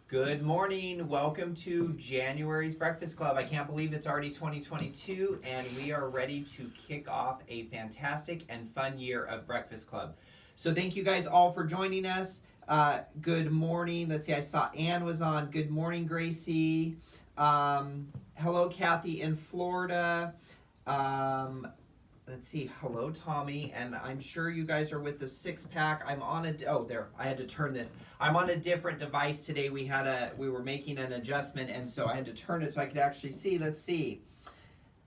Good morning. Welcome to January's Breakfast Club. I can't believe it's already 2022 and we are ready to kick off a fantastic and fun year of Breakfast Club. So thank you guys all for joining us. Good morning. Let's see, I saw Ann was on. Good morning, Gracie. Hello, Kathy in Florida. Let's see, hello, Tommy, and I'm sure you guys are with the six-pack. I'm on I had to turn this. I'm on a different device today. We were making an adjustment, and so I had to turn it so I could actually see. Let's see.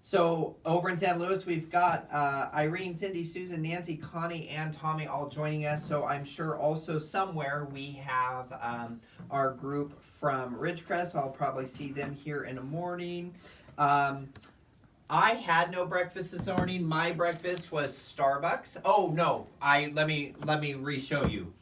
So over in San Luis, we've got Irene, Cindy, Susan, Nancy, Connie, and Tommy all joining us. So I'm sure also somewhere we have our group from Ridgecrest. I'll probably see them here in the morning. I had no breakfast this morning. My breakfast was Starbucks. Oh no, let me re-show you.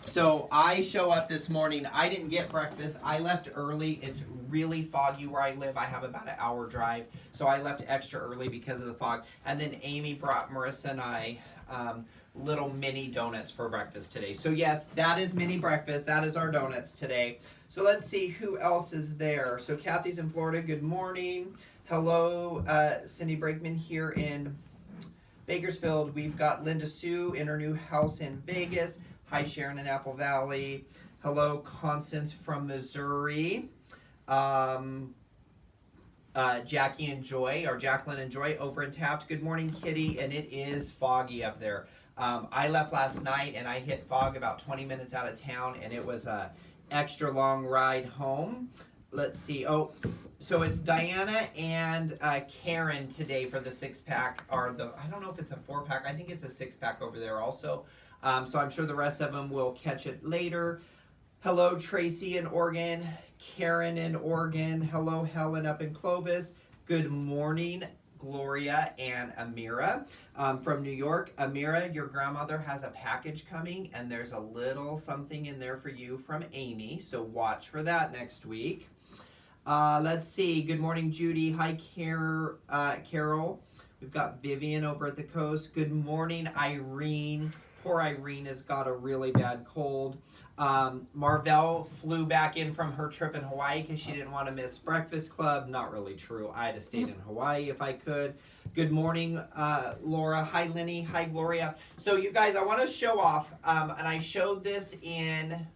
So I show up this morning. I didn't get breakfast. I left early. It's really foggy where I live. I have about an hour drive, so I left extra early because of the fog. And then Amy brought Marissa and I little mini donuts for breakfast today. So yes, that is mini breakfast. That is our donuts today. So let's see who else is there. So Kathy's in Florida. Good morning. Hello, Cindy Brakeman here in Bakersfield. We've got Linda Sue in her new house in Vegas. Hi, Sharon in Apple Valley. Hello, Constance from Missouri. Jackie and Joy, or Jacqueline and Joy over in Taft. Good morning, Kitty, and it is foggy up there. I left last night and I hit fog about 20 minutes out of town, and it was a extra long ride home. Let's see. Oh, so it's Diana and Karen today for the six-pack, I don't know if it's a four-pack. I think it's a six-pack over there also. So I'm sure the rest of them will catch it later. Hello, Tracy in Oregon. Karen in Oregon. Hello, Helen up in Clovis. Good morning, Gloria and Amira from New York. Amira, your grandmother has a package coming, and there's a little something in there for you from Amy, so watch for that next week. Let's see. Good morning, Judy. Hi, Carol. We've got Vivian over at the coast. Good morning, Irene. Poor Irene has got a really bad cold. Marvell flew back in from her trip in Hawaii because she didn't want to miss Breakfast Club. Not really true. I'd have stayed in Hawaii if I could. Good morning, Laura. Hi, Lenny. Hi, Gloria. So you guys, I want to show off, and I showed this in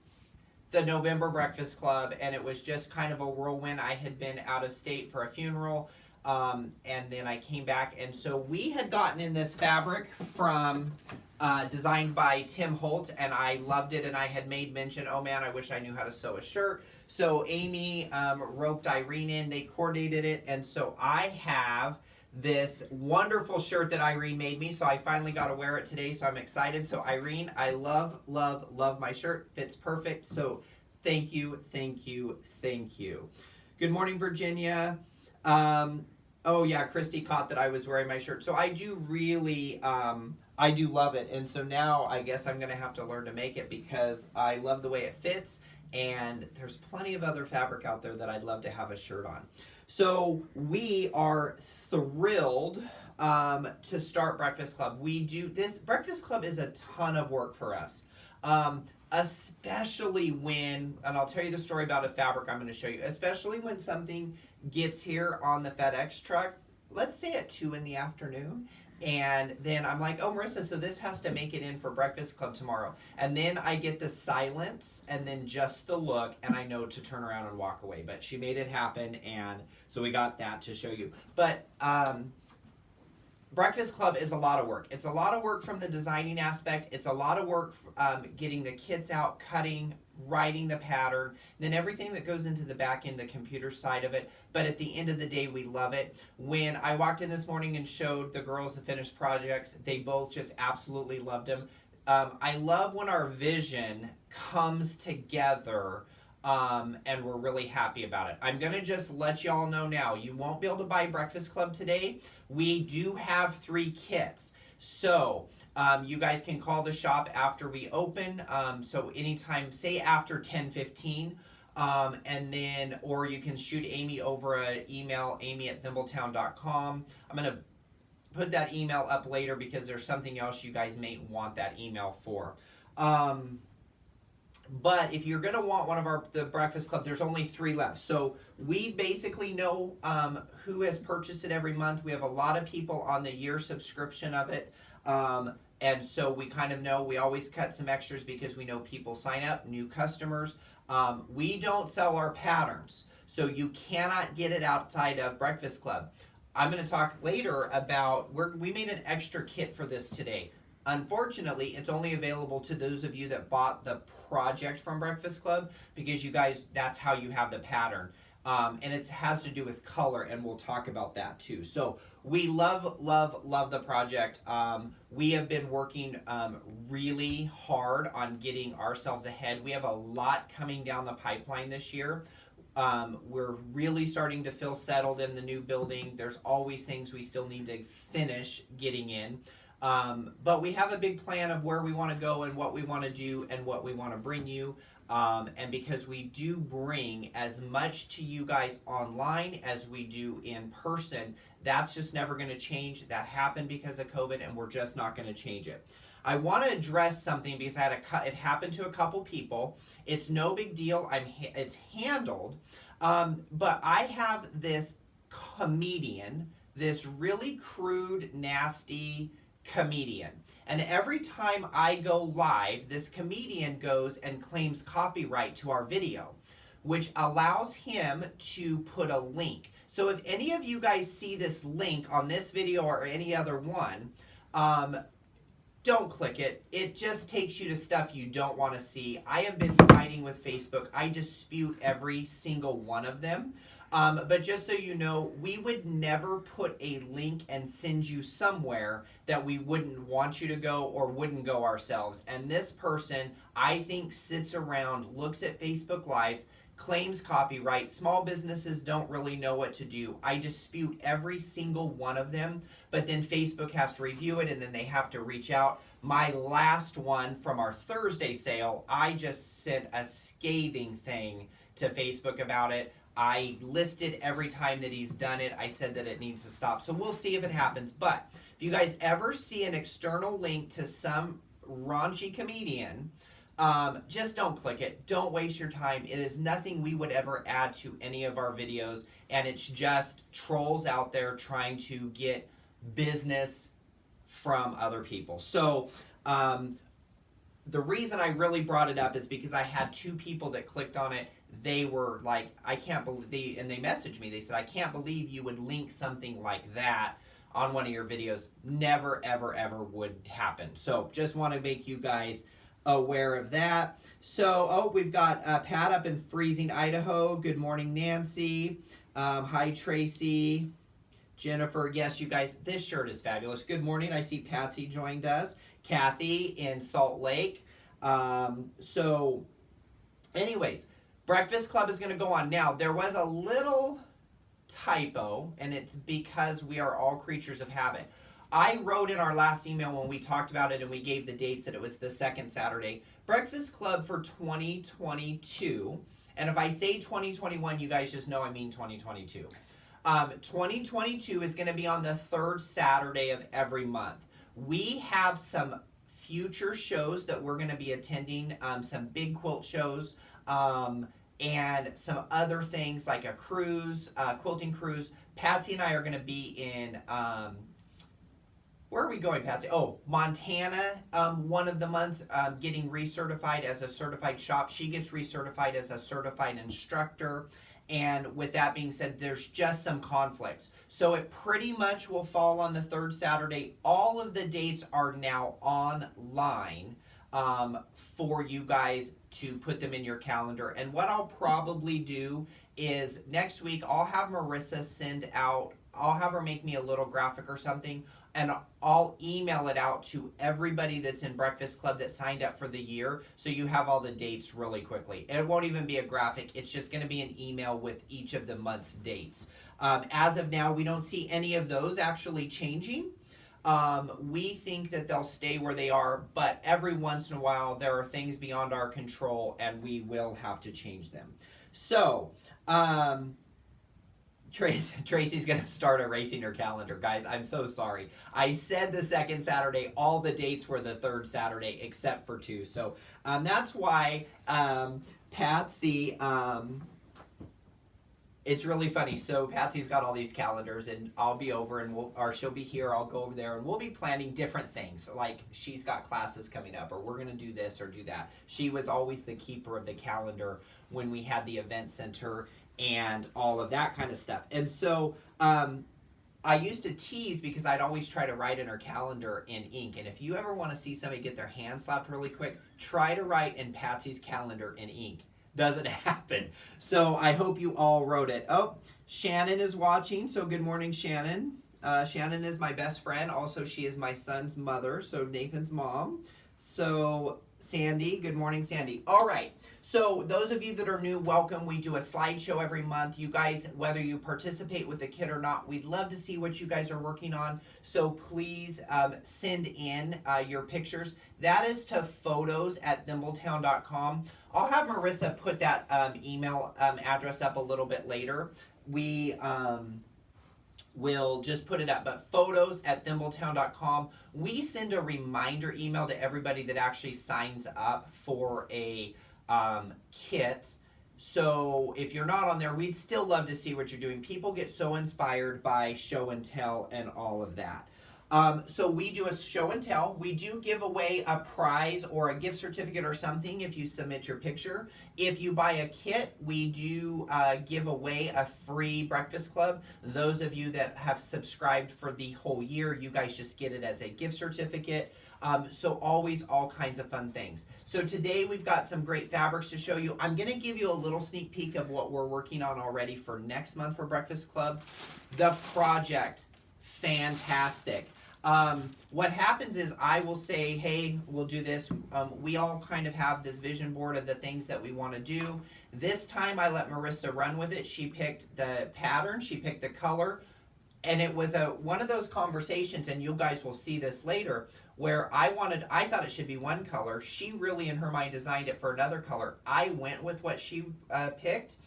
the November Breakfast Club, and it was just kind of a whirlwind. I had been out of state for a funeral, and then I came back, and so we had gotten in this fabric from designed by Tim Holt, and I loved it, and I had made mention, oh man, I wish I knew how to sew a shirt. So Amy roped Irene in, they coordinated it, and so I have this wonderful shirt that Irene made me, so I finally got to wear it today, so I'm excited. So Irene, I love, love, love my shirt. Fits perfect, so thank you, thank you, thank you. Good morning, Virginia. Oh yeah, Christy caught that I was wearing my shirt. So I do really, I do love it, and so now I guess I'm going to have to learn to make it because I love the way it fits, and there's plenty of other fabric out there that I'd love to have a shirt on. So we are thrilled to start Breakfast Club. This Breakfast Club is a ton of work for us, especially when, and I'll tell you the story about a fabric I'm going to show you, especially when something gets here on the FedEx truck, let's say at 2 in the afternoon, and then I'm like, oh, Marissa, so this has to make it in for Breakfast Club tomorrow. And then I get the silence and then just the look, and I know to turn around and walk away. But she made it happen, and so we got that to show you. But Breakfast Club is a lot of work. It's a lot of work from the designing aspect. It's a lot of work getting the kits out, cutting, writing the pattern, then everything that goes into the back end, the computer side of it. But at the end of the day, we love it. When I walked in this morning and showed the girls the finished projects, they both just absolutely loved them. I love when our vision comes together and we're really happy about it. I'm going to just let y'all know now, you won't be able to buy Breakfast Club today. We do have 3 kits. So you guys can call the shop after we open. So anytime, say after 10:15, and then, or you can shoot Amy over an email, amy@thimbletown.com. I'm going to put that email up later because there's something else you guys may want that email for. But if you're going to want one of the Breakfast Club, there's only 3 left. So we basically know who has purchased it every month. We have a lot of people on the year subscription of it. And so we kind of know, we always cut some extras because we know people sign up, new customers. We don't sell our patterns, so you cannot get it outside of Breakfast Club. I'm going to talk later about, we made an extra kit for this today. Unfortunately, it's only available to those of you that bought the project from Breakfast Club, because you guys, that's how you have the pattern. And it has to do with color, and we'll talk about that too. So we love the project. We have been working really hard on getting ourselves ahead. We have a lot coming down the pipeline this year. We're really starting to feel settled in the new building. There's always things we still need to finish getting in. But we have a big plan of where we want to go and what we want to do and what we want to bring you. And because we do bring as much to you guys online as we do in person, that's just never going to change. That happened because of COVID, and we're just not going to change it. I want to address something because it happened to a couple people. It's no big deal. It's handled. But I have this comedian, this really crude, nasty comedian. And every time I go live, this comedian goes and claims copyright to our video, which allows him to put a link. So if any of you guys see this link on this video or any other one, don't click it. It just takes you to stuff you don't want to see. I have been fighting with Facebook. I dispute every single one of them. But just so you know, we would never put a link and send you somewhere that we wouldn't want you to go or wouldn't go ourselves. And this person, I think, sits around, looks at Facebook Lives, claims copyright. Small businesses don't really know what to do. I dispute every single one of them, but then Facebook has to review it, and then they have to reach out. My last one from our Thursday sale, I just sent a scathing thing to Facebook about it. I listed every time that he's done it. I said that it needs to stop. So we'll see if it happens. But if you guys ever see an external link to some raunchy comedian, just don't click it. Don't waste your time. It is nothing we would ever add to any of our videos. And it's just trolls out there trying to get business from other people. So the reason I really brought it up is because I had 2 people that clicked on it. They were like, I can't believe, and they messaged me. They said, I can't believe you would link something like that on one of your videos. Never, ever, ever would happen. So just want to make you guys aware of that. So, we've got Pat up in freezing Idaho. Good morning, Nancy. Hi, Tracy. Jennifer, yes, you guys, this shirt is fabulous. Good morning. I see Patsy joined us. Kathy in Salt Lake. So, anyways, Breakfast Club is going to go on. Now, there was a little typo, and it's because we are all creatures of habit. I wrote in our last email when we talked about it and we gave the dates that it was the second Saturday. Breakfast Club for 2022. And if I say 2021, you guys just know I mean 2022. 2022 is going to be on the 3rd Saturday of every month. We have some future shows that we're going to be attending, some big quilt shows, and some other things like a cruise, quilting cruise. Patsy and I are going to be in, where are we going, Patsy? Oh, Montana, one of the months, getting recertified as a certified shop. She gets recertified as a certified instructor. And with that being said, there's just some conflicts. So it pretty much will fall on the 3rd Saturday. All of the dates are now online for you guys to put them in your calendar. And what I'll probably do is next week, I'll have Marissa send out, I'll have her make me a little graphic or something, and I'll email it out to everybody that's in Breakfast Club that signed up for the year, so you have all the dates really quickly. It won't even be a graphic. It's just going to be an email with each of the month's dates. As of now, we don't see any of those actually changing. We think that they'll stay where they are, but every once in a while, there are things beyond our control, and we will have to change them. So, Tracy's going to start erasing her calendar. Guys, I'm so sorry. I said the second Saturday. All the dates were the third Saturday except for 2. So that's why Patsy... it's really funny. So Patsy's got all these calendars, and I'll be over, and she'll be here. I'll go over there, and we'll be planning different things. Like she's got classes coming up, or we're gonna do this or do that. She was always the keeper of the calendar when we had the event center and all of that kind of stuff. And so I used to tease because I'd always try to write in her calendar in ink. And if you ever want to see somebody get their hand slapped really quick, try to write in Patsy's calendar in ink. Doesn't happen. So I hope you all wrote it. Oh, Shannon is watching. So good morning, Shannon. Shannon is my best friend. Also, she is my son's mother. So Nathan's mom. So Sandy, good morning, Sandy. All right. So those of you that are new, welcome. We do a slideshow every month. You guys, whether you participate with the kid or not, we'd love to see what you guys are working on. So please send in your pictures. That is to photos@thimbletown.com. I'll have Marissa put that email address up a little bit later. We will just put it up, but photos@thimbletown.com. We send a reminder email to everybody that actually signs up for a kit. So if you're not on there, we'd still love to see what you're doing. People get so inspired by show and tell and all of that. So we do a show and tell. We do give away a prize or a gift certificate or something if you submit your picture. If you buy a kit, we do give away a free breakfast club. Those of you that have subscribed for the whole year, you guys just get it as a gift certificate. So always all kinds of fun things. So today we've got some great fabrics to show you. I'm going to give you a little sneak peek of what we're working on already for next month for Breakfast Club. The project, fantastic. What happens is I will say, hey, we'll do this. We all kind of have this vision board of the things that we want to do. This time I let Marissa run with it. She picked the pattern, she picked the color, and it was one of those conversations, and you guys will see this later, where I thought it should be one color. She really, in her mind, designed it for another color. I went with what she picked.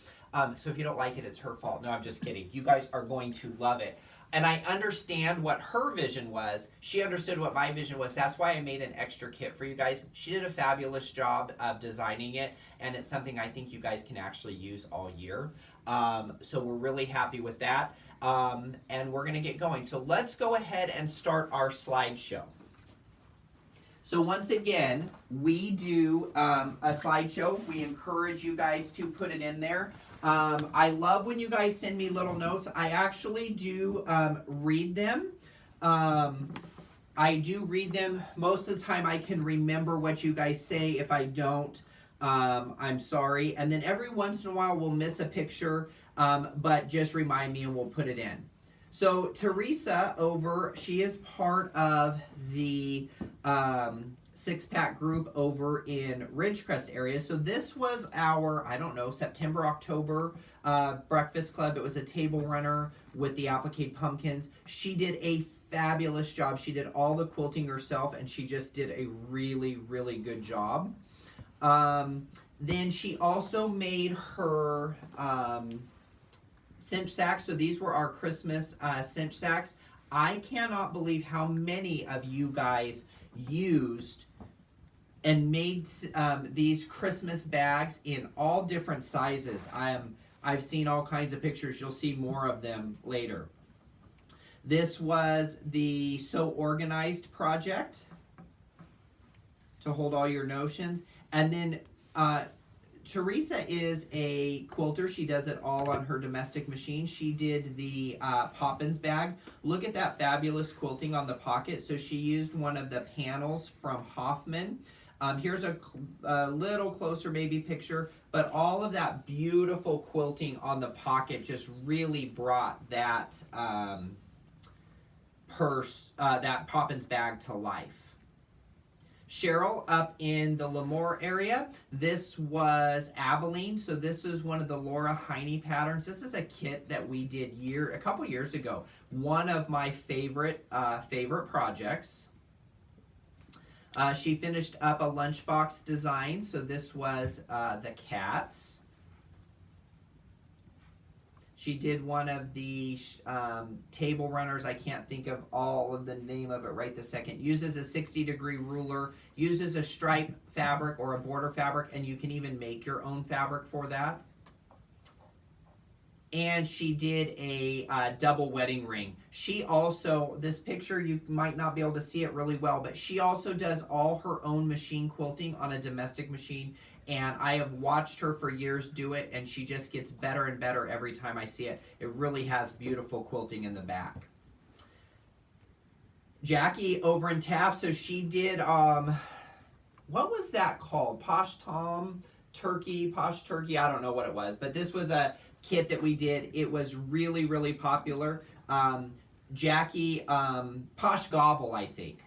So if you don't like it, it's her fault. No, I'm just kidding. You guys are going to love it. And I understand what her vision was. She understood what my vision was. That's why I made an extra kit for you guys. She did a fabulous job of designing it, and it's something I think you guys can actually use all year. So we're really happy with that. And we're going to get going. So let's go ahead and start our slideshow. So once again, we do a slideshow. We encourage you guys to put it in there. I love when you guys send me little notes. I actually do read them. I do read them. Most of the time I can remember what you guys say. If I don't, I'm sorry. And then every once in a while we'll miss a picture, but just remind me and we'll put it in. So Teresa she is part of the six-pack group over in Ridgecrest area. So this was our, I don't know, September, October breakfast club. It was a table runner with the applique pumpkins. She did a fabulous job. She did all the quilting herself, and she just did a really, really good job. Then she also made her cinch sacks. So these were our Christmas cinch sacks. I cannot believe how many of you guys used and made these Christmas bags in all different sizes. I've seen all kinds of pictures. You'll see more of them later. This was the So Organized project to hold all your notions. And then Teresa is a quilter. She does it all on her domestic machine. She did the Poppins bag. Look at that fabulous quilting on the pocket. So she used one of the panels from Hoffman. Here's a little closer maybe picture, but all of that beautiful quilting on the pocket just really brought that that Poppins bag to life. Cheryl up in the Lemoore area. This was Abilene, so this is one of the Laura Heine patterns. This is a kit that we did a couple years ago. One of my favorite projects. She finished up a lunchbox design, so this was the cats. She did one of the table runners. I can't think of all of the name of it right this second. Uses a 60-degree ruler, uses a stripe fabric or a border fabric, and you can even make your own fabric for that. And she did a double wedding ring. She also, this picture, you might not be able to see it really well, but she also does all her own machine quilting on a domestic machine. And I have watched her for years do it, and she just gets better and better every time I see it. It really has beautiful quilting in the back. Jackie over in Taft, so she did, what was that called? Posh Turkey, I don't know what it was, but this was a kit that we did. It was really, really popular. Jackie, Posh Gobble, I think.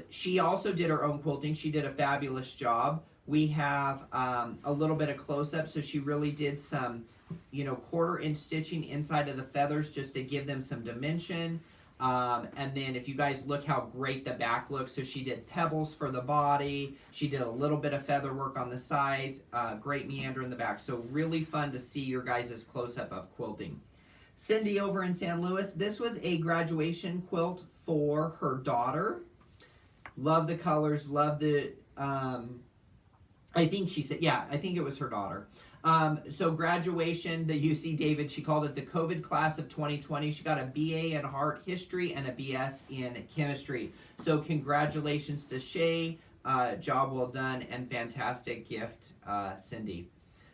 She also did her own quilting. She did a fabulous job. We have a little bit of close-up, so she really did some, 1/4-inch stitching inside of the feathers just to give them some dimension. And then if you guys look how great the back looks, so she did pebbles for the body. She did a little bit of feather work on the sides. Great meander in the back. So really fun to see your guys' close-up of quilting. Cindy over in San Luis, this was a graduation quilt for her daughter. Love the colors, love the... I think she said, yeah, I think it was her daughter. So graduation, the UC David, she called it the COVID class of 2020. She got a BA in art history and a BS in chemistry. So congratulations to Shay. Job well done and fantastic gift, Cindy.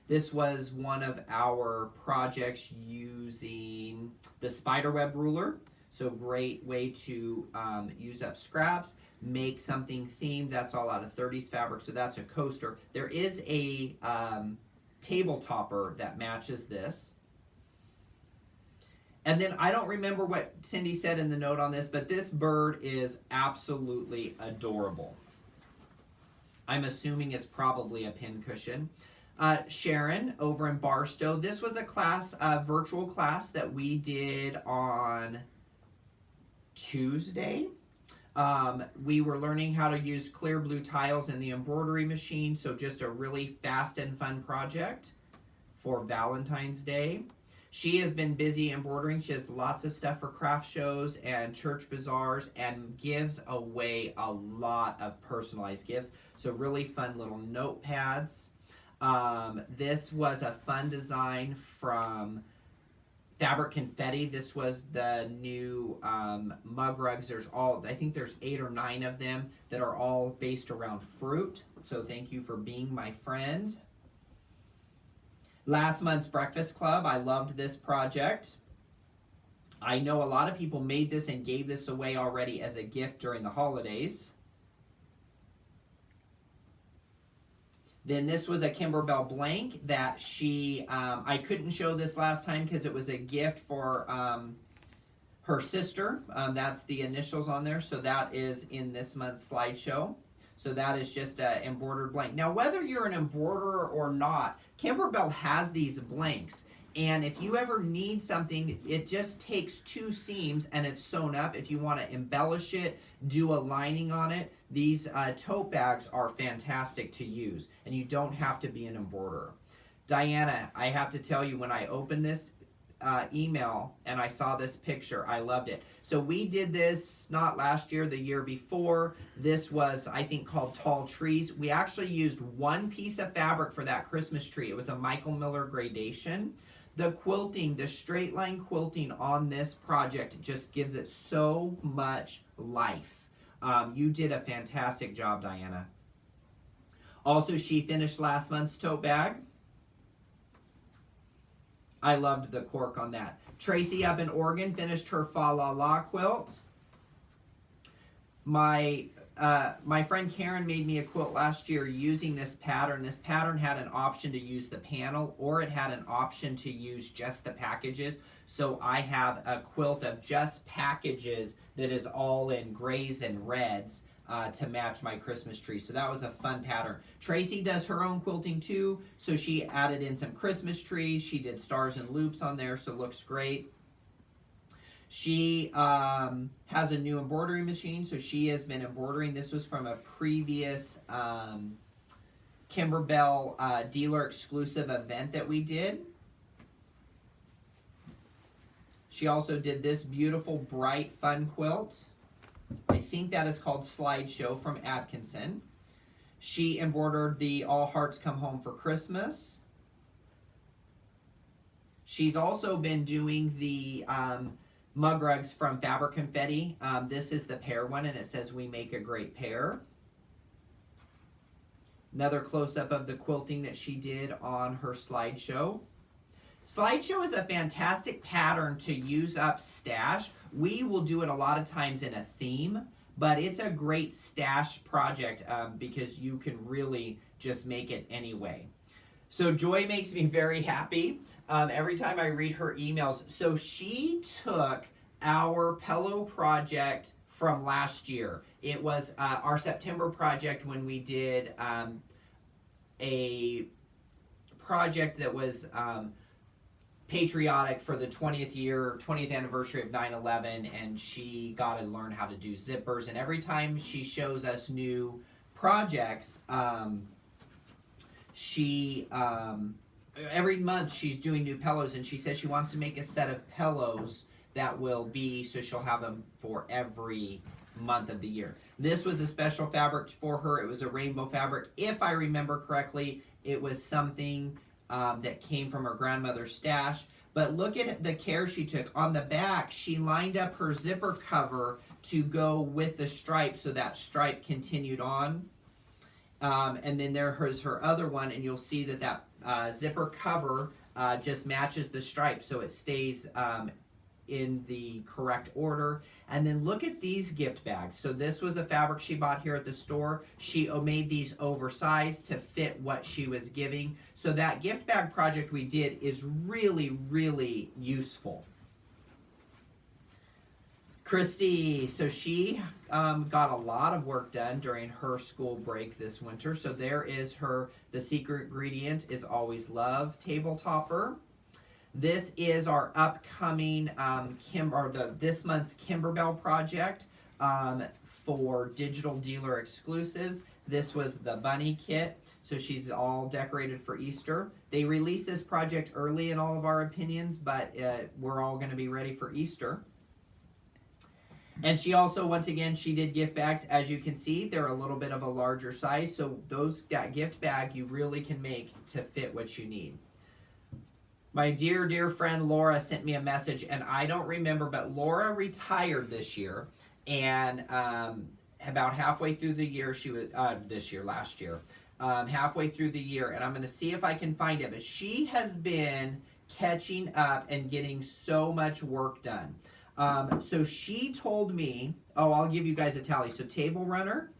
This was one of our projects using the spiderweb ruler. So great way to use up scraps. Make something themed. That's all out of 30s fabric, so that's a coaster. There is a table topper that matches this. And then I don't remember what Cindy said in the note on this, but this bird is absolutely adorable. I'm assuming it's probably a pincushion. Sharon over in Barstow. This was a class, a virtual class that we did on Tuesday. We were learning how to use clear blue tiles in the embroidery machine, so just a really fast and fun project for Valentine's Day. She has been busy embroidering. She has lots of stuff for craft shows and church bazaars and gives away a lot of personalized gifts. So really fun little notepads. This was a fun design from Fabric Confetti. This was the new mug rugs. I think there's 8 or 9 of them that are all based around fruit. So thank you for being my friend. Last month's Breakfast Club. I loved this project. I know a lot of people made this and gave this away already as a gift during the holidays. Then this was a Kimberbell blank that she, I couldn't show this last time because it was a gift for her sister. That's the initials on there. So that is in this month's slideshow. So that is just an embroidered blank. Now, whether you're an embroiderer or not, Kimberbell has these blanks. And if you ever need something, it just takes 2 seams and it's sewn up. If you want to embellish it, do a lining on it, these tote bags are fantastic to use. And you don't have to be an embroiderer. Diana, I have to tell you, when I opened this email and I saw this picture, I loved it. So we did this not last year, the year before. This was, I think, called Tall Trees. We actually used 1 piece of fabric for that Christmas tree. It was a Michael Miller gradation. The quilting, the straight line quilting on this project just gives it so much life. You did a fantastic job, Diana. Also, she finished last month's tote bag. I loved the cork on that. Tracy up in Oregon finished her Fa La La quilt. My friend Karen made me a quilt last year using this pattern. This pattern had an option to use the panel, or it had an option to use just the packages. So I have a quilt of just packages that is all in grays and reds to match my Christmas tree. So that was a fun pattern. Tracy does her own quilting too. So she added in some Christmas trees. She did stars and loops on there, so it looks great. She has a new embroidery machine, so she has been embroidering. This was from a previous Kimberbell dealer exclusive event that we did. She also did this beautiful bright fun quilt. I think that is called Slideshow from Atkinson. She embroidered the All Hearts Come Home for Christmas. She's also been doing the mug rugs from Fabric Confetti. This is the pair one, and it says we make a great pair. Another close-up of the quilting that she did on her Slideshow. Slideshow is a fantastic pattern to use up stash. We will do it a lot of times in a theme, but it's a great stash project because you can really just make it anyway. So Joy makes me very happy every time I read her emails. So she took our pillow project from last year. It was our September project when we did a project that was patriotic for the 20th anniversary of 9/11, and she got to learn how to do zippers. And every time she shows us new projects, every month she's doing new pillows, and she says she wants to make a set of pillows that will be, so she'll have them for every month of the year. This was a special fabric for her. It was a rainbow fabric. If I remember correctly, it was something that came from her grandmother's stash. But look at the care she took. On the back, she lined up her zipper cover to go with the stripe, so that stripe continued on. And then there's her other one, and you'll see that zipper cover just matches the stripe, so it stays in the correct order. And then look at these gift bags. So this was a fabric she bought here at the store. She made these oversized to fit what she was giving. So that gift bag project we did is really, really useful. Christy, so she got a lot of work done during her school break this winter. So there is the secret ingredient is always love table topper. This is our upcoming this month's Kimberbell project for digital dealer exclusives. This was the bunny kit, so she's all decorated for Easter. They released this project early in all of our opinions, but we're all going to be ready for Easter. And she also, once again, she did gift bags. As you can see, they're a little bit of a larger size, so that gift bag you really can make to fit what you need. My dear, dear friend Laura sent me a message, and I don't remember, but Laura retired this year, and about halfway through the year, she was, last year, halfway through the year, and I'm going to see if I can find it, but she has been catching up and getting so much work done. So she told me, I'll give you guys a tally. So Table Runner,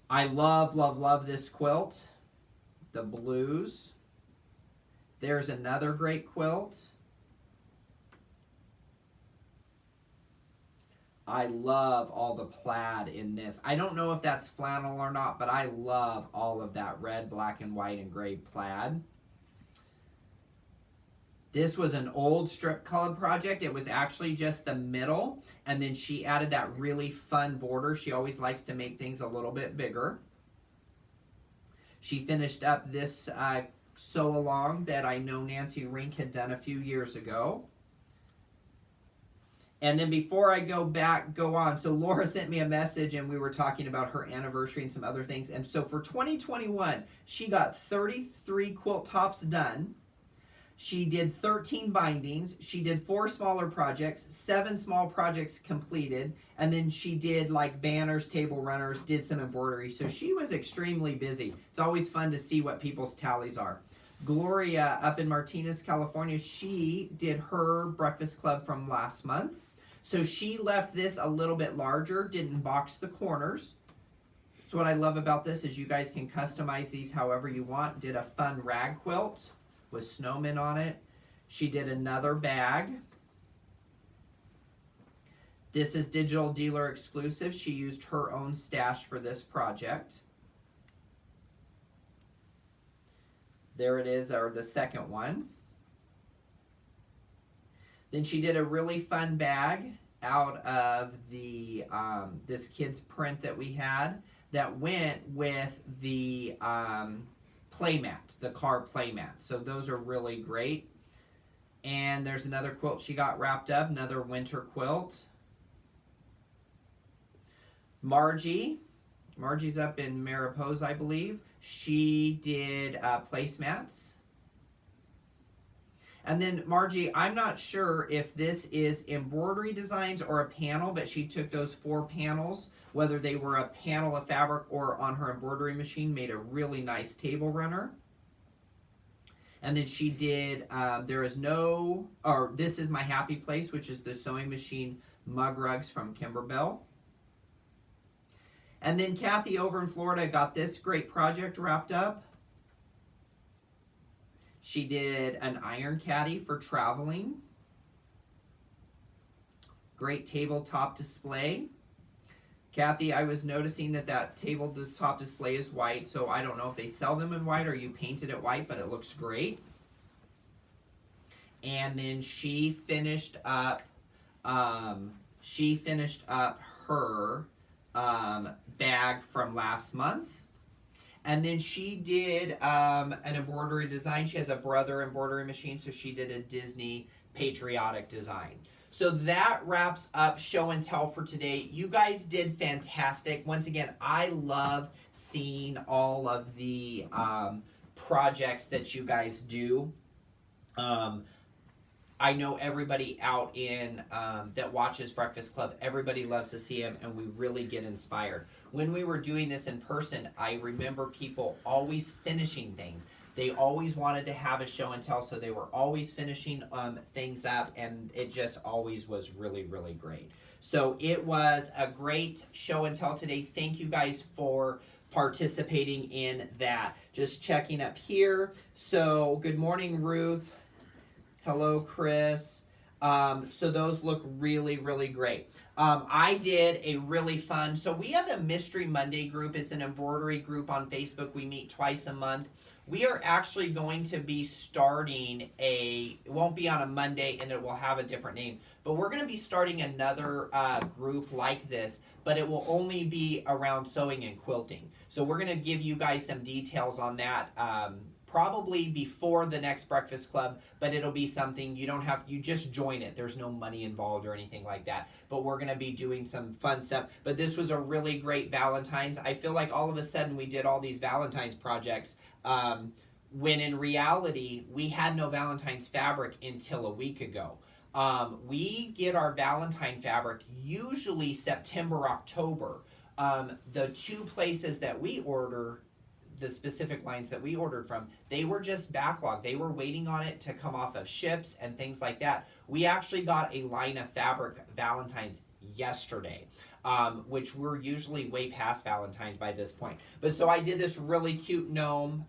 I love, love, love this quilt, the blues. There's another great quilt. I love all the plaid in this. I don't know if that's flannel or not, but I love all of that red, black, and white, and gray plaid. This was an old strip colored project. It was actually just the middle, and then she added that really fun border. She always likes to make things a little bit bigger. And finished up this sew along that I know Nancy Rink had done a few years ago. And then before I go on, so Laura sent me a message and we were talking about her anniversary and some other things. And so for 2021, she got 33 quilt tops done. She did 13 bindings. She did 4 smaller projects, 7 small projects completed, and then she did like banners, table runners, did some embroidery. So she was extremely busy. It's always fun to see what people's tallies are. Gloria up in Martinez, California, she did her breakfast club from last month. So she left this a little bit larger, didn't box the corners. So what I love about this is you guys can customize these however you want. Did a fun rag quilt with snowmen on it. She did another bag. This is digital dealer exclusive. She used her own stash for this project. There it is, or the second one. Then she did a really fun bag out of the this kid's print that we had that went with the playmat, the car playmat. So those are really great. And there's another quilt she got wrapped up, another winter quilt. Margie's up in Mariposa, I believe. She did placemats. And then Margie, I'm not sure if this is embroidery designs or a panel, but she took those 4 panels, whether they were a panel of fabric or on her embroidery machine, made a really nice table runner. And then she did, This Is My Happy Place, which is the sewing machine mug rugs from Kimberbell. And then Kathy over in Florida got this great project wrapped up. She did an iron caddy for traveling. Great tabletop display. Kathy, I was noticing that tabletop display is white, so I don't know if they sell them in white or you painted it white, but it looks great. And then she finished up her bag from last month. And then she did an embroidery design. She has a brother embroidery machine, so she did a Disney patriotic design. So that wraps up show and tell for today. You guys did fantastic. Once again, I love seeing all of the projects that you guys do. I know everybody out in that watches Breakfast Club, everybody loves to see them, and we really get inspired. When we were doing this in person, I remember people always finishing things. They always wanted to have a show and tell, so they were always finishing things up, and it just always was really, really great. So it was a great show and tell today. Thank you guys for participating in that. Just checking up here. So good morning, Ruth. Hello, Chris. So those look really, really great. I did a really fun, so we have a Mystery Monday group. It's an embroidery group on Facebook. We meet twice a month. We are actually going to be starting it won't be on a Monday and it will have a different name, but we're going to be starting another group like this, but it will only be around sewing and quilting. So we're going to give you guys some details on that probably before the next Breakfast Club, but it'll be something you just join it. There's no money involved or anything like that, but we're going to be doing some fun stuff. But this was a really great Valentine's. I feel like all of a sudden we did all these Valentine's projects when in reality we had no Valentine's fabric until a week ago. We get our Valentine fabric usually September, October. The 2 places that we order, the specific lines that we ordered from, they were just backlogged. They were waiting on it to come off of ships and things like that. We actually got a line of fabric Valentine's yesterday, which we're usually way past Valentine's by this point. But so I did this really cute gnome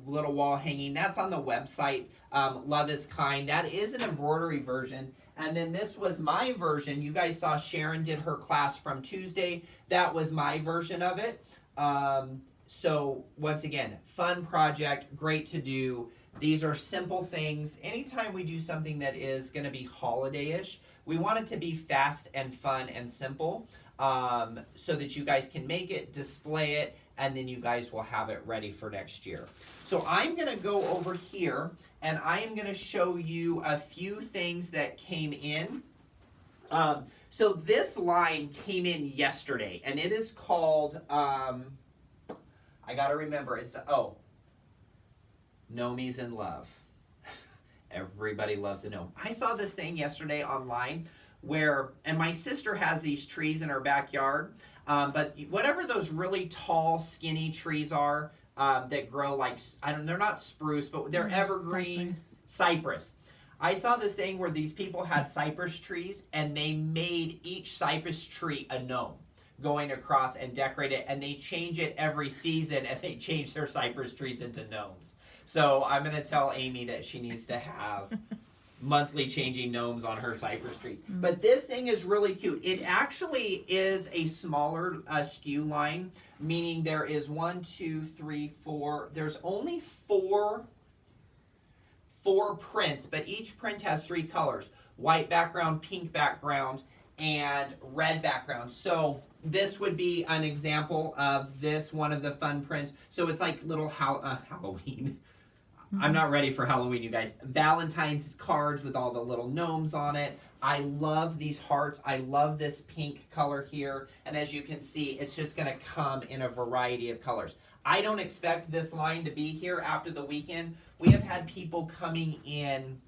little wall hanging. That's on the website, Love is Kind. That is an embroidery version. And then this was my version. You guys saw Sharon did her class from Tuesday. That was my version of it. So once again, fun project, great to do. These are simple things. Anytime we do something that is going to be holiday-ish, we want it to be fast and fun and simple so that you guys can make it, display it, and then you guys will have it ready for next year. So I'm going to go over here and I am going to show you a few things that came in. So this line came in yesterday, and it is called... I gotta remember, Gnomies in Love. Everybody loves a gnome. I saw this thing yesterday online and my sister has these trees in her backyard, but whatever those really tall, skinny trees are that grow like, they're not spruce, but they're evergreen. Cypress. I saw this thing where these people had cypress trees and they made each cypress tree a gnome, going across and decorate it, and they change it every season, and they change their cypress trees into gnomes. So I'm going to tell Amy that she needs to have monthly changing gnomes on her cypress trees. But this thing is really cute. It actually is a smaller SKU line, meaning there is 1, 2, 3, 4. There's only four prints, but each print has 3 colors: white background, pink background, and red background. So this would be an example of this, one of the fun prints. So it's like little Halloween. I'm not ready for Halloween, you guys. Valentine's cards with all the little gnomes on it. I love these hearts. I love this pink color here. And as you can see, it's just going to come in a variety of colors. I don't expect this line to be here after the weekend. We have had people coming in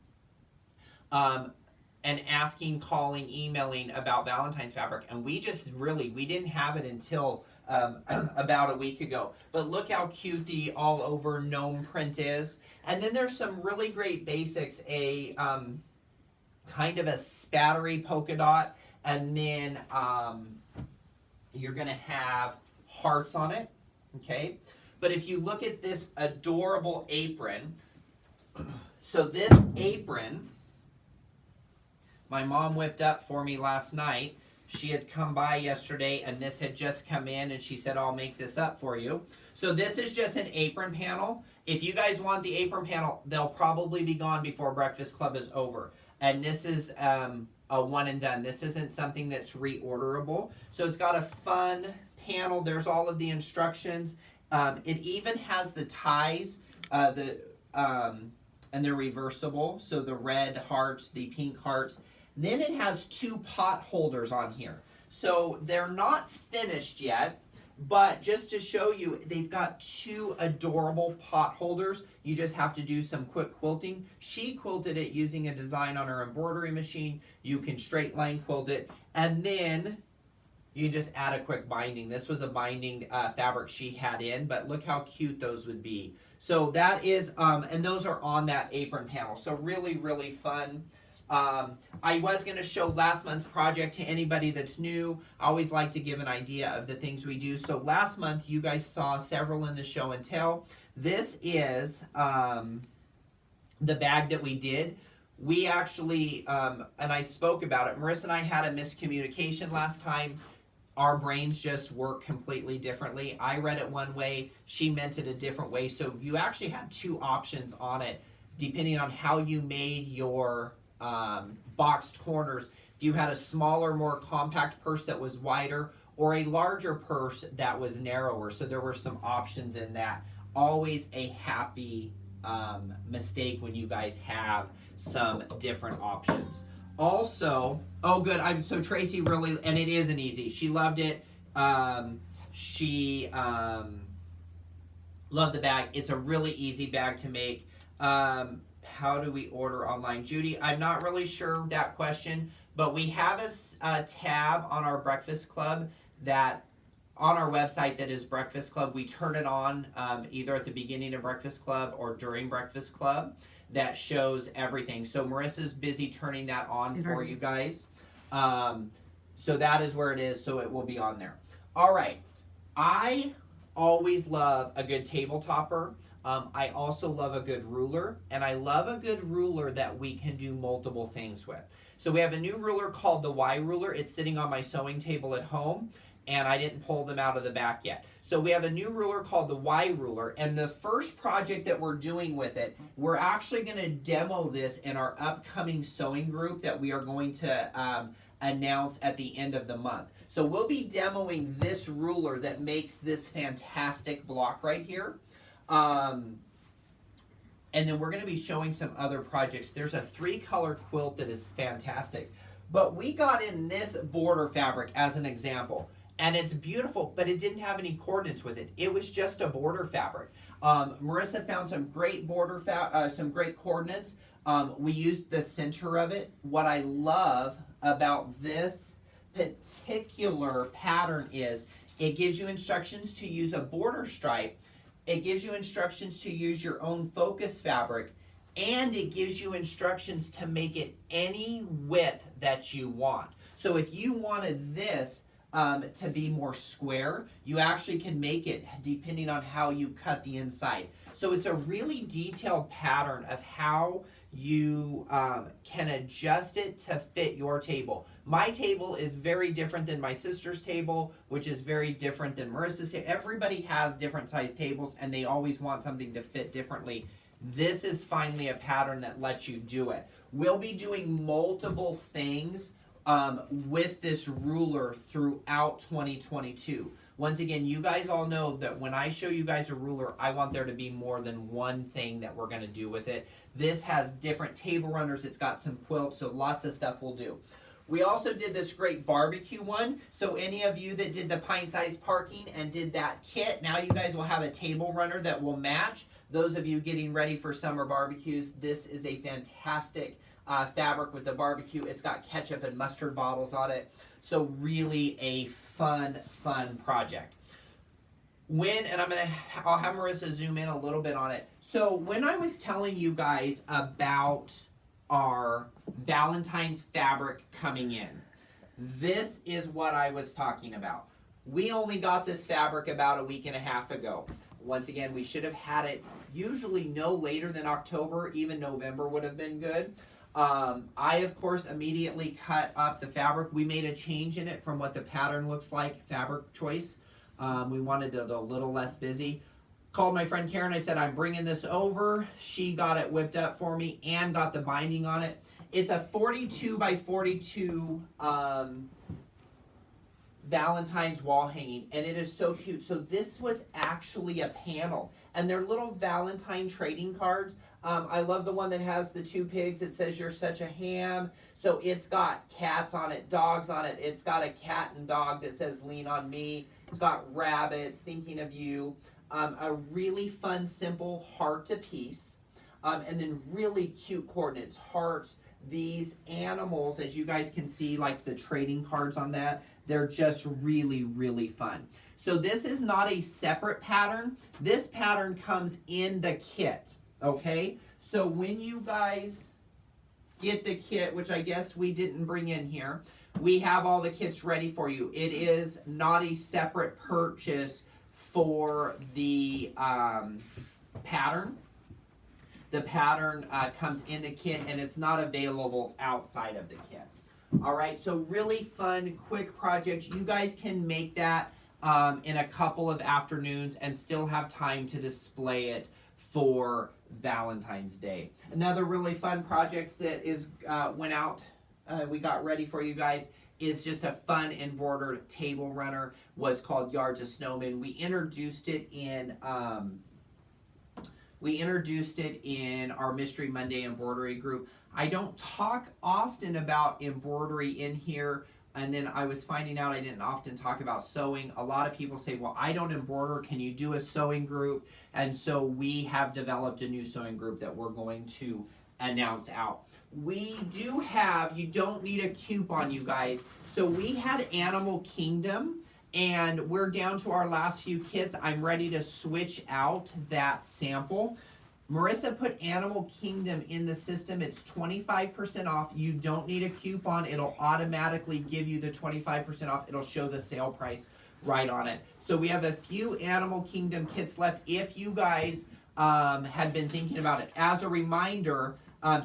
and asking, calling, emailing about Valentine's fabric. And we didn't have it until about a week ago. But look how cute the all over gnome print is. And then there's some really great basics, a kind of a spattery polka dot, and then you're gonna have hearts on it, okay? But if you look at this adorable apron, so this apron, my mom whipped up for me last night. She had come by yesterday and this had just come in and she said, I'll make this up for you. So this is just an apron panel. If you guys want the apron panel, they'll probably be gone before Breakfast Club is over. And this is a one and done. This isn't something that's reorderable. So it's got a fun panel. There's all of the instructions. It even has the ties, and they're reversible. So the red hearts, the pink hearts. Then it has two pot holders on here. So they're not finished yet, but just to show you, they've got two adorable pot holders. You just have to do some quick quilting. She quilted it using a design on her embroidery machine. You can straight line quilt it, and then you just add a quick binding. This was a binding fabric she had in, but look how cute those would be. So that is, and those are on that apron panel. So really, really fun. I was going to show last month's project to anybody that's new. I always like to give an idea of the things we do. So last month, you guys saw several in the show and tell. This is the bag that we did. We actually, and I spoke about it, Marissa and I had a miscommunication last time. Our brains just work completely differently. I read it one way, she meant it a different way. So you actually had two options on it, depending on how you made your boxed corners. If you had a smaller, more compact purse that was wider, or a larger purse that was narrower. So there were some options in that. Always a happy mistake when you guys have some different options. Also, oh good, so Tracy really, and it isn't easy. She loved it. She loved the bag. It's a really easy bag to make. How do we order online? Judy, I'm not really sure that question, but we have a tab on our Breakfast Club that, on our website, that is Breakfast Club. We turn it on either at the beginning of Breakfast Club or during Breakfast Club. That shows everything. So Marissa's busy turning that on for you guys. So that is where it is, so it will be on there. All right. I always love a good table topper. I also love a good ruler, and I love a good ruler that we can do multiple things with. So we have a new ruler called the Y ruler. It's sitting on my sewing table at home, and I didn't pull them out of the back yet. So we have a new ruler called the Y ruler, and the first project that we're doing with it, we're actually going to demo this in our upcoming sewing group that we are going to announce at the end of the month. So we'll be demoing this ruler that makes this fantastic block right here. And then we're going to be showing some other projects. There's a 3-color quilt that is fantastic. But we got in this border fabric as an example. And it's beautiful, but it didn't have any coordinates with it. It was just a border fabric. Marissa found some great some great coordinates. We used the center of it. What I love about this particular pattern is it gives you instructions to use a border stripe. It gives you instructions to use your own focus fabric, and it gives you instructions to make it any width that you want. So if you wanted this to be more square, you actually can make it depending on how you cut the inside. So it's a really detailed pattern of how you can adjust it to fit your table. My table is very different than my sister's table, which is very different than Marissa's table. Everybody has different size tables, and they always want something to fit differently. This is finally a pattern that lets you do it. We'll be doing multiple things with this ruler throughout 2022. Once again, you guys all know that when I show you guys a ruler, I want there to be more than one thing that we're going to do with it. This has different table runners. It's got some quilts, so lots of stuff we'll do. We also did this great barbecue one. So any of you that did the pint-sized parking and did that kit, now you guys will have a table runner that will match. Those of you getting ready for summer barbecues, this is a fantastic fabric with the barbecue. It's got ketchup and mustard bottles on it. So really a fun project. I'll have Marissa zoom in a little bit on it. So when I was telling you guys about our Valentine's fabric coming in, this is what I was talking about. We only got this fabric about a week and a half ago. Once again, we should have had it usually no later than October, even November would have been good. I, of course, immediately cut up the fabric. We made a change in it from what the pattern looks like, fabric choice. We wanted it a little less busy. Called my friend Karen, I said, I'm bringing this over. She got it whipped up for me and got the binding on it. It's a 42 by 42 Valentine's wall hanging, and it is so cute. So this was actually a panel, and they're little Valentine trading cards. I love the one that has the two pigs. It says, you're such a ham. So it's got cats on it, dogs on it. It's got a cat and dog that says, lean on me. It's got rabbits, thinking of you. A really fun, simple heart to piece. And then really cute coordinates, hearts. These animals, as you guys can see, like the trading cards on that, they're just really fun. So this is not a separate pattern. This pattern comes in the kit, okay? So when you guys get the kit, which I guess we didn't bring in here, we have all the kits ready for you. It is not a separate purchase for the pattern. The pattern comes in the kit, and it's not available outside of the kit. All right, so really fun, quick project. You guys can make that in a couple of afternoons and still have time to display it for Valentine's Day. Another really fun project that is went out, we got ready for you guys, is just a fun embroidered table runner. Was called Yards of Snowmen. We introduced it in our Mystery Monday embroidery group. I don't talk often about embroidery in here, and then I was finding out I didn't often talk about sewing. A lot of people say, well, I don't embroider, can you do a sewing group? And so we have developed a new sewing group that we're going to announce out. We do have, you don't need a coupon, you guys. So we had Animal Kingdom, and we're down to our last few kits. I'm ready to switch out that sample. Marissa put Animal Kingdom in the system. It's 25% off. You don't need a coupon. It'll automatically give you the 25% off. It'll show the sale price right on it. So we have a few Animal Kingdom kits left if you guys had been thinking about it. As a reminder,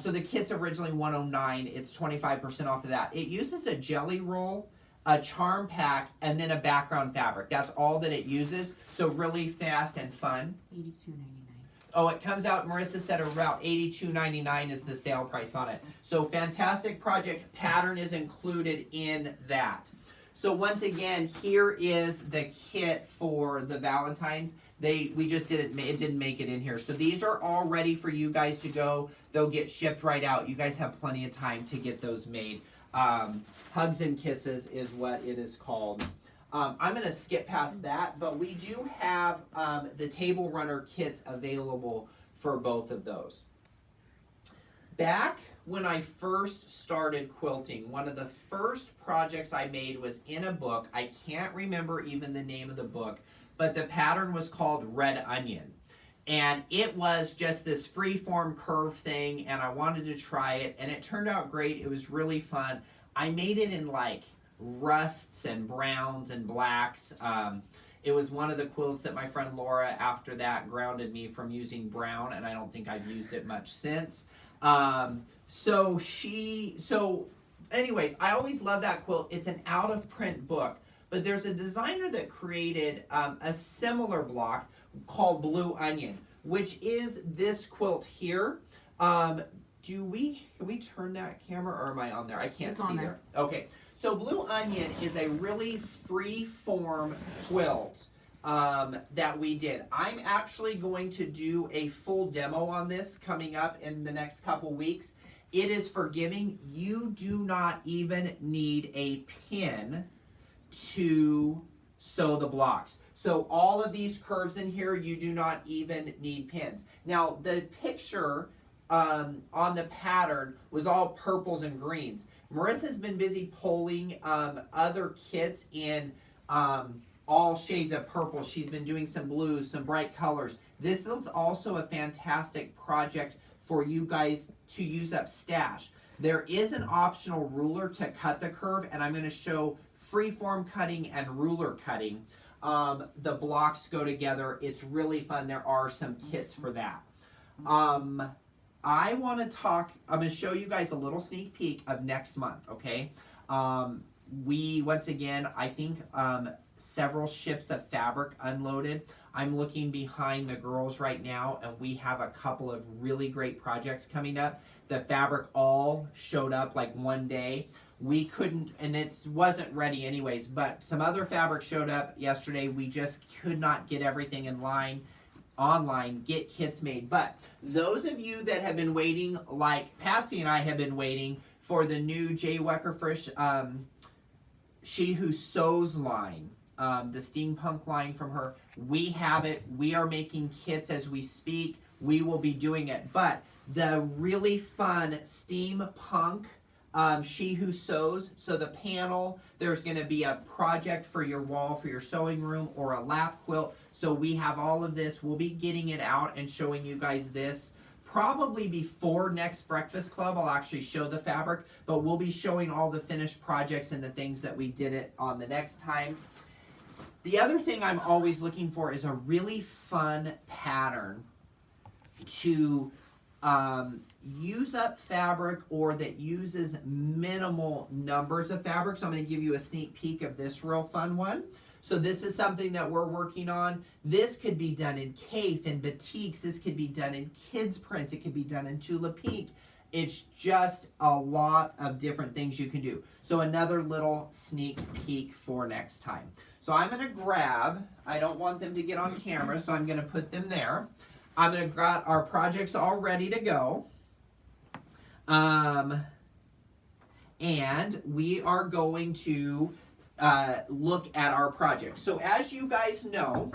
so the kit's originally $109. It's 25% off of that. It uses a jelly roll, a charm pack, and then a background fabric. That's all that it uses. So really fast and fun. $82.99. Oh, it comes out, Marissa said, about $82.99 is the sale price on it. So fantastic project. Pattern is included in that. So once again, here is the kit for the Valentine's. We just didn't, it didn't make it in here. So these are all ready for you guys to go. They'll get shipped right out. You guys have plenty of time to get those made. Hugs and Kisses is what it is called. I'm going to skip past that, but we do have the table runner kits available for both of those. Back when I first started quilting, one of the first projects I made was in a book. I can't remember even the name of the book, but the pattern was called Red Onion. And it was just this free-form curve thing, and I wanted to try it, and it turned out great. It was really fun. I made it in like rusts and browns and blacks. It was one of the quilts that my friend Laura, after that, grounded me from using brown, and I don't think I've used it much since. Anyways, I always love that quilt. It's an out-of-print book, but there's a designer that created a similar block called Blue Onion, which is this quilt here. Can we turn that camera, or am I on there? I can't see there. Okay, So Blue Onion is a really free form quilt that we did. I'm actually going to do a full demo on this coming up in the next couple weeks. It is forgiving. You do not even need a pin to sew the blocks. So all of these curves in here, you do not even need pins. Now the picture on the pattern was all purples and greens. Marissa's been busy polling other kits in all shades of purple. She's been doing some blues, some bright colors. This is also a fantastic project for you guys to use up stash. There is an optional ruler to cut the curve, and I'm going to show freeform cutting and ruler cutting. The blocks go together. It's really fun. There are some kits for that. I want to talk, I'm going to show you guys a little sneak peek of next month, okay? We, once again, I think several ships of fabric unloaded. I'm looking behind the girls right now, and we have a couple of really great projects coming up. The fabric all showed up like one day. We couldn't, and it wasn't ready anyways, but some other fabric showed up yesterday. We just could not get everything in line, online, get kits made. But those of you that have been waiting, like Patsy and I have been waiting for the new Jay Weckerfish, She Who Sews line, the steampunk line from her. We have it. We are making kits as we speak. We will be doing it. But the really fun steampunk She Who Sews, so the panel, there's going to be a project for your wall, for your sewing room, or a lap quilt. So we have all of this. We'll be getting it out and showing you guys this probably before next Breakfast Club. I'll actually show the fabric, but we'll be showing all the finished projects and the things that we did it on the next time. The other thing I'm always looking for is a really fun pattern to use up fabric, or that uses minimal numbers of fabric. So I'm going to give you a sneak peek of this real fun one. So this is something that we're working on. This could be done in Cafe and batiks. This could be done in kids prints. It could be done in Tula Pink. It's just a lot of different things you can do. So another little sneak peek for next time. So I'm going to grab, I don't want them to get on camera, so I'm going to put them there. I'm going to grab our projects all ready to go. And we are going to look at our project. So as you guys know,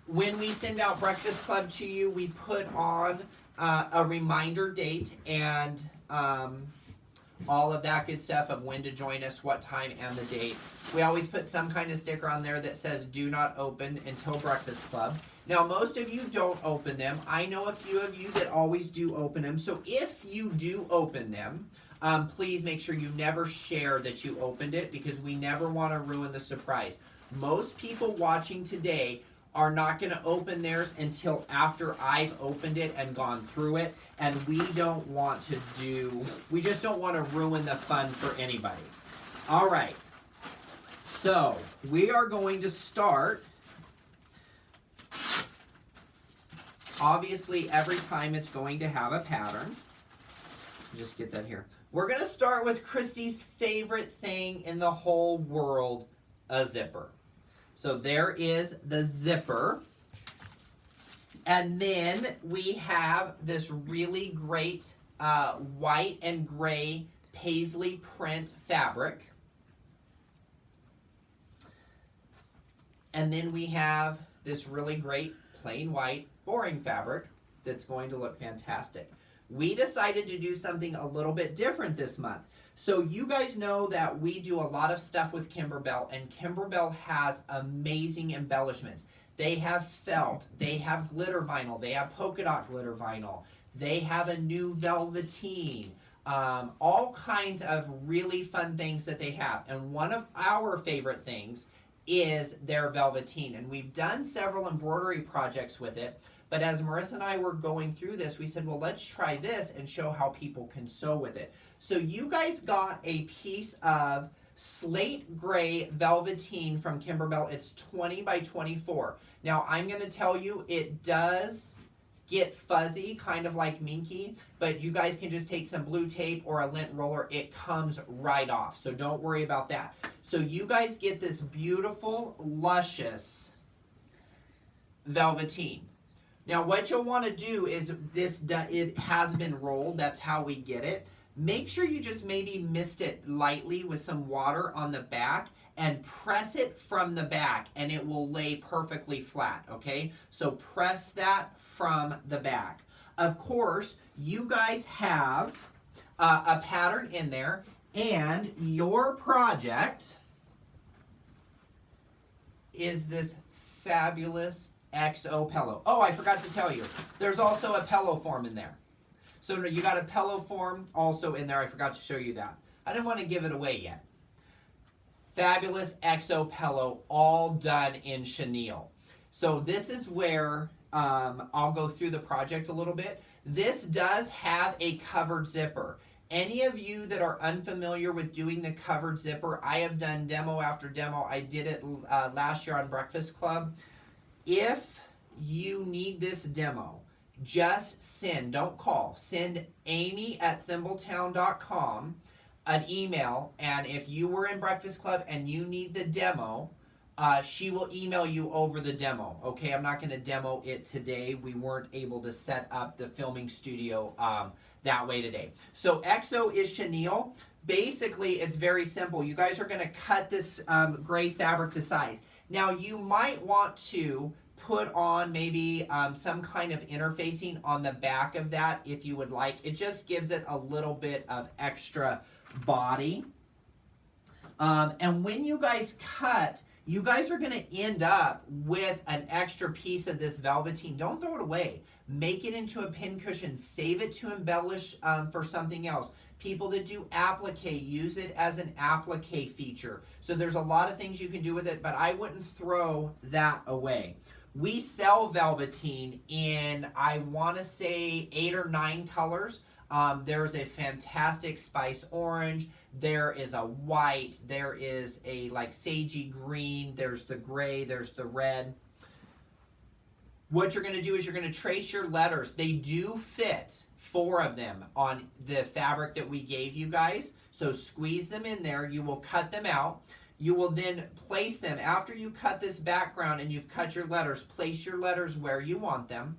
when we send out Breakfast Club to you, we put on a reminder date and all of that good stuff of when to join us, what time, and the date. We always put some kind of sticker on there that says do not open until Breakfast Club. Now, most of you don't open them. I know a few of you that always do open them. So if you do open them, please make sure you never share that you opened it, because we never want to ruin the surprise. Most people watching today are not going to open theirs until after I've opened it and gone through it, and we just don't want to ruin the fun for anybody. All right, so we are going to start. Obviously, every time it's going to have a pattern. Just get that here. We're going to start with Christy's favorite thing in the whole world, a zipper. So there is the zipper. And then we have this really great white and gray paisley print fabric. And then we have this really great plain white boring fabric that's going to look fantastic. We decided to do something a little bit different this month. So you guys know that we do a lot of stuff with Kimberbell, and Kimberbell has amazing embellishments. They have felt, they have glitter vinyl, they have polka dot glitter vinyl, they have a new velveteen, all kinds of really fun things that they have. And one of our favorite things is their velveteen, and we've done several embroidery projects with it. But as Marissa and I were going through this, we said, well, let's try this and show how people can sew with it. So you guys got a piece of slate gray velveteen from Kimberbell. It's 20 by 24. Now, I'm going to tell you, it does get fuzzy, kind of like minky, but you guys can just take some blue tape or a lint roller. It comes right off, so don't worry about that. So you guys get this beautiful, luscious velveteen. Now what you'll want to do is it has been rolled. That's how we get it. Make sure you just maybe mist it lightly with some water on the back and press it from the back, and it will lay perfectly flat, okay? So press that from the back. Of course, you guys have a pattern in there, and your project is this fabulous XO pillow. Oh, I forgot to tell you, there's also a pillow form in there. So you got a pillow form also in there. I forgot to show you that. I didn't want to give it away yet. Fabulous XO pillow, all done in chenille. So this is where I'll go through the project a little bit. This does have a covered zipper. Any of you that are unfamiliar with doing the covered zipper, I have done demo after demo. I did it last year on Breakfast Club. If you need this demo, just send, don't call, send amy@thimbletown.com an email, and if you were in Breakfast Club and you need the demo, she will email you over the demo. Okay, I'm not going to demo it today. We weren't able to set up the filming studio that way today. So XO is chenille. Basically, it's very simple. You guys are going to cut this gray fabric to size. Now, you might want to put on maybe some kind of interfacing on the back of that if you would like. It just gives it a little bit of extra body. And when you guys cut, you guys are going to end up with an extra piece of this velveteen. Don't throw it away. Make it into a pincushion. Save it to embellish for something else. People that do applique, use it as an applique feature. So there's a lot of things you can do with it, but I wouldn't throw that away. We sell velveteen in, I want to say, 8 or 9 colors. There's a fantastic spice orange. There is a white. There is a like sagey green. There's the gray. There's the red. What you're going to do is you're going to trace your letters. They do fit, 4 of them, on the fabric that we gave you guys. So squeeze them in there. You will cut them out. You will then place them, after you cut this background and you've cut your letters, place your letters where you want them.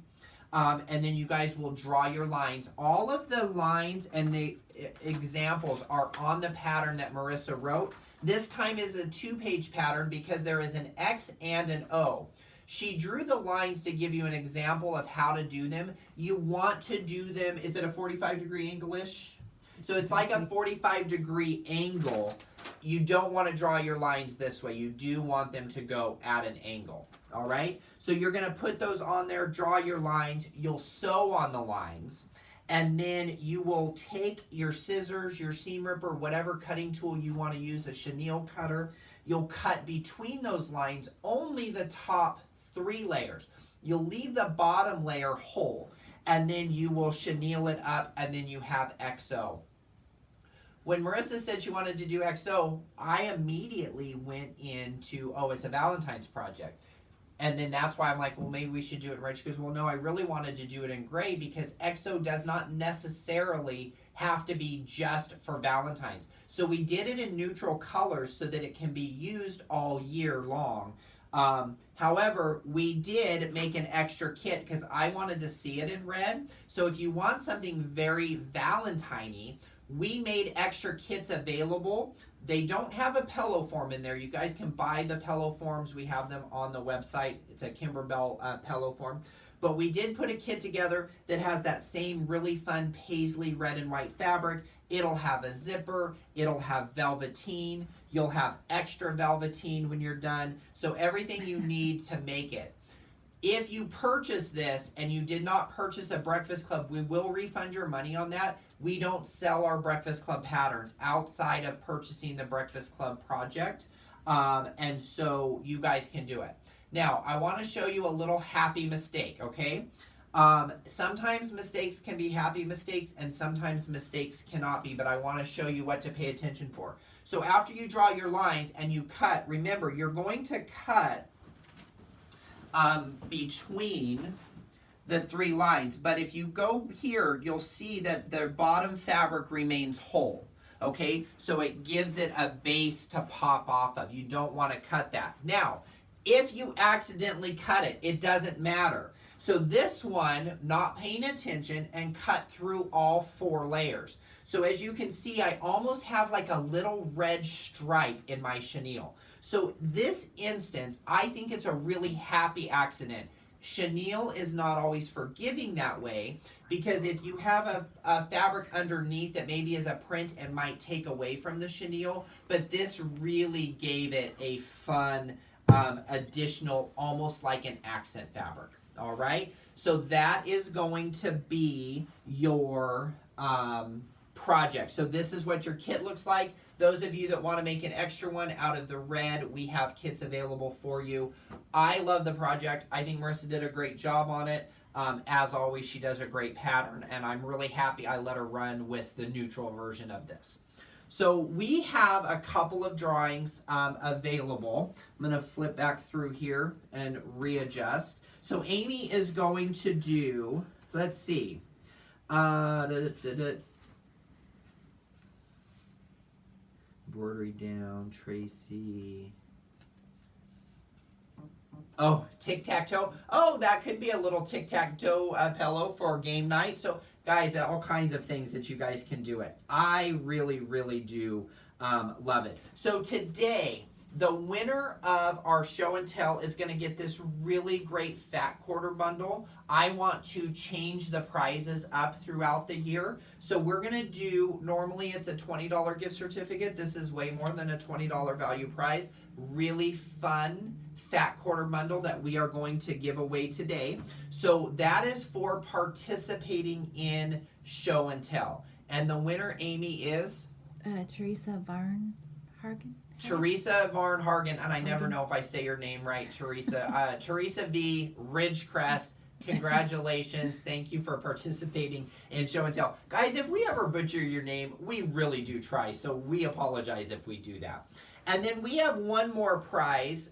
And then you guys will draw your lines. All of the lines and the examples are on the pattern that Marissa wrote. This time is a 2-page pattern because there is an X and an O. She drew the lines to give you an example of how to do them. You want to do them, is it a 45-degree angle-ish? So it's like a 45-degree angle. You don't want to draw your lines this way. You do want them to go at an angle. All right? So you're going to put those on there, draw your lines. You'll sew on the lines. And then you will take your scissors, your seam ripper, whatever cutting tool you want to use, a chenille cutter. You'll cut between those lines only the top 3 layers. You'll leave the bottom layer whole. And then you will chenille it up, and then you have XO. When Marissa said she wanted to do XO, I immediately went into, oh, it's a Valentine's project. And then that's why I'm like, well, maybe we should do it in red. She goes, well, no, I really wanted to do it in gray because XO does not necessarily have to be just for Valentine's. So we did it in neutral colors so that it can be used all year long. However, we did make an extra kit because I wanted to see it in red. So if you want something very Valentine-y, we made extra kits available. They don't have a pillow form in there. You guys can buy the pillow forms. We have them on the website. It's a Kimberbell pillow form. But we did put a kit together that has that same really fun paisley red and white fabric. It'll have a zipper. It'll have velveteen. You'll have extra velveteen when you're done. So everything you need to make it. If you purchase this and you did not purchase a Breakfast Club, we will refund your money on that. We don't sell our Breakfast Club patterns outside of purchasing the Breakfast Club project. And so you guys can do it. Now, I want to show you a little happy mistake, okay? Sometimes mistakes can be happy mistakes and sometimes mistakes cannot be, but I want to show you what to pay attention for. So after you draw your lines and you cut, remember, you're going to cut between the 3 lines. But if you go here, you'll see that the bottom fabric remains whole. Okay, so it gives it a base to pop off of. You don't want to cut that. Now, if you accidentally cut it, it doesn't matter. So this one, not paying attention, and cut through all 4 layers. So as you can see, I almost have like a little red stripe in my chenille. So this instance, I think it's a really happy accident. Chenille is not always forgiving that way, because if you have a fabric underneath that maybe is a print and might take away from the chenille, but this really gave it a fun additional, almost like an accent fabric. All right, so that is going to be your project. So this is what your kit looks like. Those of you that want to make an extra one out of the red, we have kits available for you. I love the project. I think Marissa did a great job on it. As always, she does a great pattern, and I'm really happy I let her run with the neutral version of this. So we have a couple of drawings available. I'm going to flip back through here and readjust. So Amy is going to do, let's see, embroidery down, Tracy. Oh, tic-tac-toe. Oh, that could be a little tic-tac-toe pillow for game night. So guys, all kinds of things that you guys can do it. I really, really do love it. So today, the winner of our show and tell is going to get this really great fat quarter bundle. I want to change the prizes up throughout the year. So we're going to do, normally it's a $20 gift certificate. This is way more than a $20 value prize. Really fun fat quarter bundle that we are going to give away today. So that is for participating in show and tell. And the winner, Amy, is? Teresa Varn, Hagen. Teresa Varn Hagen, and I never know if I say your name right, Teresa. Teresa V. Ridgecrest, congratulations. Thank you for participating in show and tell. Guys, if we ever butcher your name, we really do try, so we apologize if we do that. And then we have one more prize,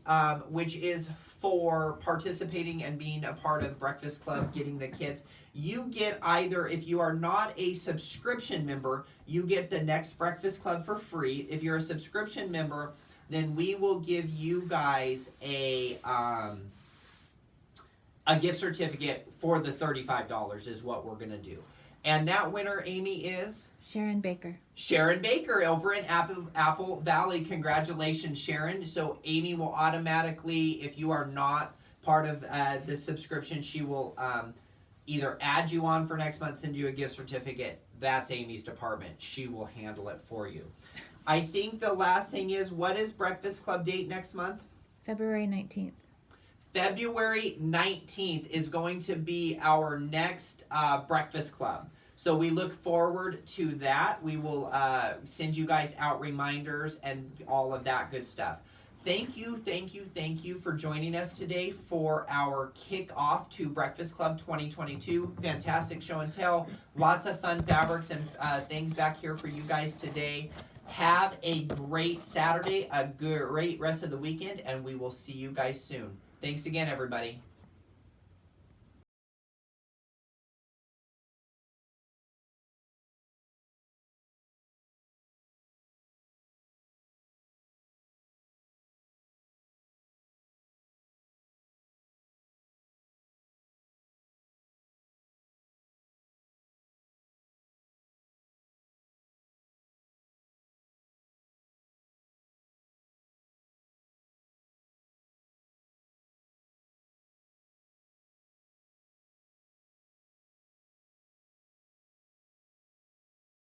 which is for participating and being a part of Breakfast Club, getting the kits. You get either, if you are not a subscription member, you get the next Breakfast Club for free. If you're a subscription member, then we will give you guys a gift certificate for the $35 is what we're going to do. And that winner, Amy, is? Sharon Baker. Sharon Baker over in Apple Valley. Congratulations, Sharon. So Amy will automatically, if you are not part of the subscription, she will either add you on for next month, send you a gift certificate. That's Amy's department. She will handle it for you. I think the last thing is, what is Breakfast Club date next month? February 19th. February 19th is going to be our next Breakfast Club. So we look forward to that. We will send you guys out reminders and all of that good stuff. Thank you for joining us today for our kickoff to Breakfast Club 2022. Fantastic show and tell. Lots of fun fabrics and things back here for you guys today. Have a great Saturday, a great rest of the weekend, and we will see you guys soon. Thanks again, everybody.